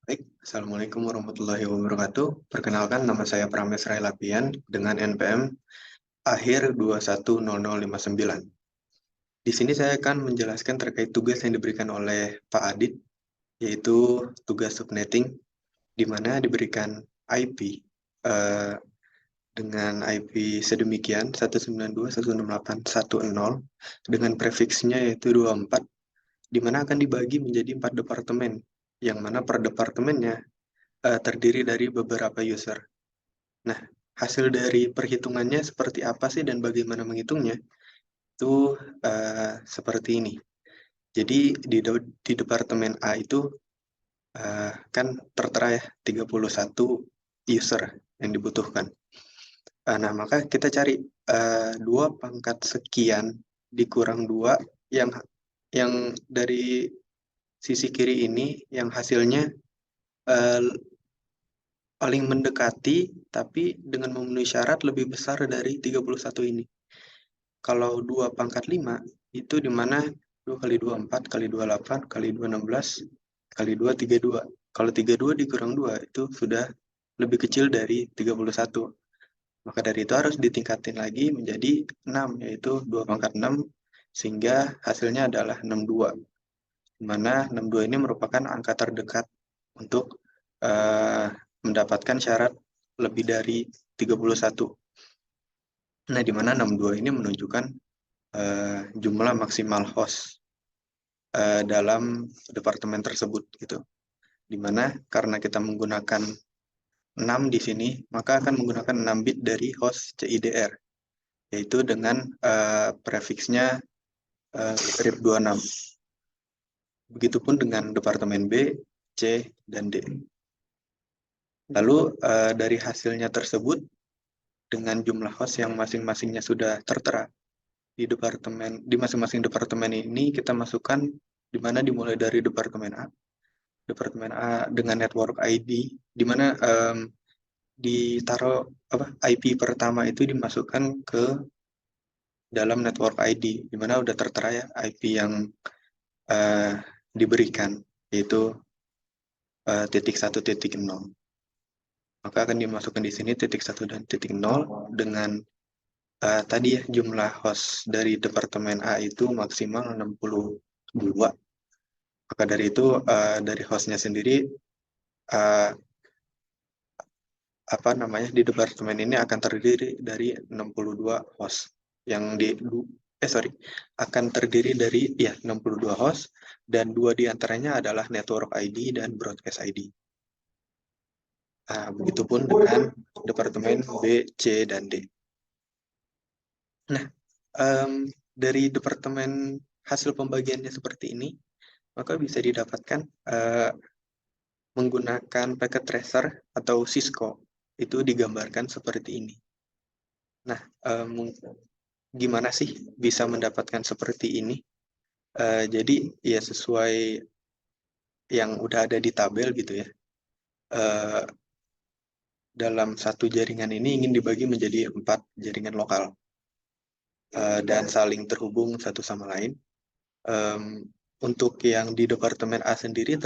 Baik, Assalamualaikum warahmatullahi wabarakatuh. Perkenalkan, nama saya Prames Railapian dengan NPM akhir 210059. Di sini saya akan menjelaskan terkait tugas yang diberikan oleh Pak Adit, yaitu tugas subnetting, di mana diberikan IP eh, dengan IP sedemikian 192.168.1.0 dengan prefiksnya yaitu 24, di mana akan dibagi menjadi 4 departemen, yang mana per departemennya terdiri dari beberapa user. Nah, hasil dari perhitungannya seperti apa sih dan bagaimana menghitungnya? Itu seperti ini. Jadi di departemen A itu kan tertera ya 31 user yang dibutuhkan. Nah, maka kita cari 2 pangkat sekian dikurang 2 yang dari sisi kiri ini yang hasilnya eh, paling mendekati tapi dengan memenuhi syarat lebih besar dari 31 ini. Kalau 2 pangkat 5 itu di mana 2 kali 2 4 kali 2 8 kali 2 16 kali 2 32. Kalau 32 dikurang 2 itu sudah lebih kecil dari 31. Maka dari itu harus ditingkatin lagi menjadi 6, yaitu 2 pangkat 6, sehingga hasilnya adalah 62. Di mana 62 ini merupakan angka terdekat untuk eh, mendapatkan syarat lebih dari 31. Nah, di mana 62 ini menunjukkan jumlah maksimal host dalam departemen tersebut gitu. Dimana karena kita menggunakan 6 di sini, maka akan menggunakan 6 bit dari host CIDR, yaitu dengan prefiksnya strip 26. Begitupun dengan departemen B, C, dan D. Lalu dari hasilnya tersebut, dengan jumlah host yang masing-masingnya sudah tertera di masing-masing departemen ini kita masukkan, di mana dimulai dari departemen A. Departemen A dengan network ID, di mana ditaruh IP pertama itu dimasukkan ke dalam network ID, di mana udah tertera ya IP yang uh, diberikan, yaitu titik 1.0. Maka akan dimasukkan di sini titik 1 dan titik 0 dengan tadi ya jumlah host dari departemen A itu maksimal 62. Maka dari itu dari hostnya sendiri uh, di departemen ini akan terdiri dari 62 host yang akan terdiri dari 62 host, dan 2 diantaranya adalah network ID dan broadcast ID. Begitupun dengan departemen B, C, dan D. Nah, dari departemen hasil pembagiannya seperti ini, maka bisa didapatkan menggunakan packet tracer atau Cisco. Itu digambarkan seperti ini. Nah, gimana sih bisa mendapatkan seperti ini? Jadi ya sesuai yang udah ada di tabel gitu ya. Dalam satu jaringan ini ingin dibagi menjadi 4 jaringan lokal dan saling terhubung satu sama lain. Untuk yang di departemen A sendiri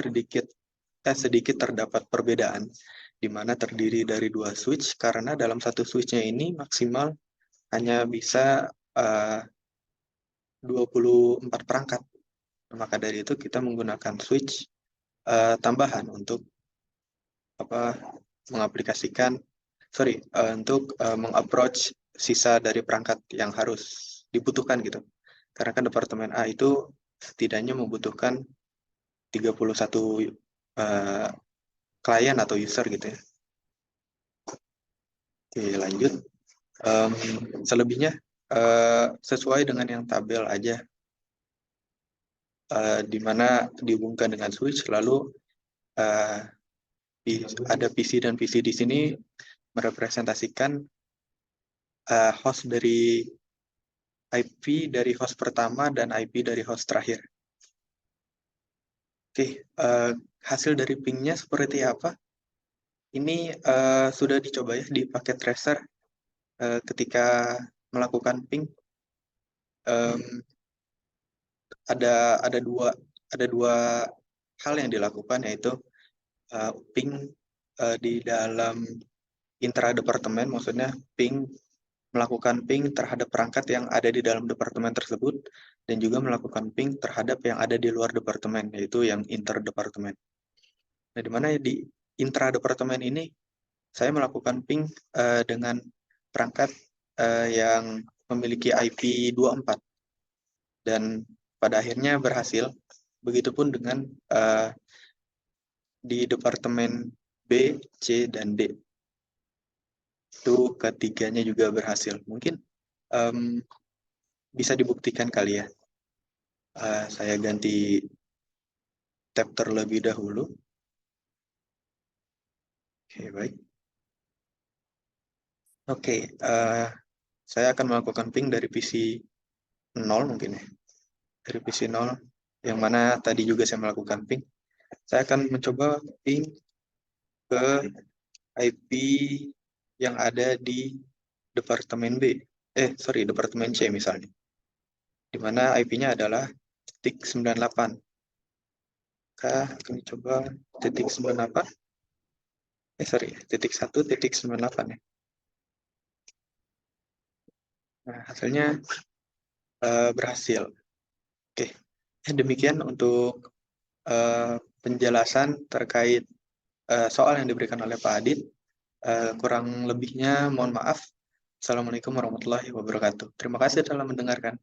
sedikit terdapat perbedaan, di mana terdiri dari 2 switch, karena dalam satu switchnya ini maksimal hanya bisa 24 perangkat. Maka dari itu kita menggunakan switch tambahan untuk mengaplikasikan, untuk mengapproach sisa dari perangkat yang harus dibutuhkan gitu. Karena kan departemen A itu setidaknya membutuhkan 31 klien atau user gitu ya. Oke, lanjut. Selebihnya sesuai dengan yang tabel aja, di mana dihubungkan dengan switch, lalu ada PC dan PC di sini merepresentasikan host dari IP dari host pertama dan IP dari host terakhir. Oke, hasil dari pingnya seperti apa? Ini sudah dicoba ya di paket tracer ketika melakukan ping. Ada dua hal yang dilakukan, yaitu ping di dalam intra-departemen, maksudnya melakukan ping terhadap perangkat yang ada di dalam departemen tersebut, dan juga melakukan ping terhadap yang ada di luar departemen, yaitu yang interdepartemen. Nah, di mana di intra-departemen ini, saya melakukan ping dengan perangkat yang memiliki IP 24, dan pada akhirnya berhasil. Begitupun dengan di departemen B, C, dan D. Itu ketiganya juga berhasil. Mungkin bisa dibuktikan kali ya. Saya ganti tab terlebih dahulu. Oke, baik. Oke, saya akan melakukan ping dari PC 0 mungkin ya. Dari PC 0, yang mana tadi juga saya melakukan ping. Saya akan mencoba ping ke IP yang ada di Departemen B. Departemen C misalnya. Di mana IP-nya adalah .98. Maka akan coba .98. .1.98 ya. Nah, hasilnya berhasil. Oke, demikian untuk penjelasan terkait soal yang diberikan oleh Pak Adit. Kurang lebihnya mohon maaf. Assalamualaikum warahmatullahi wabarakatuh. Terima kasih telah mendengarkan.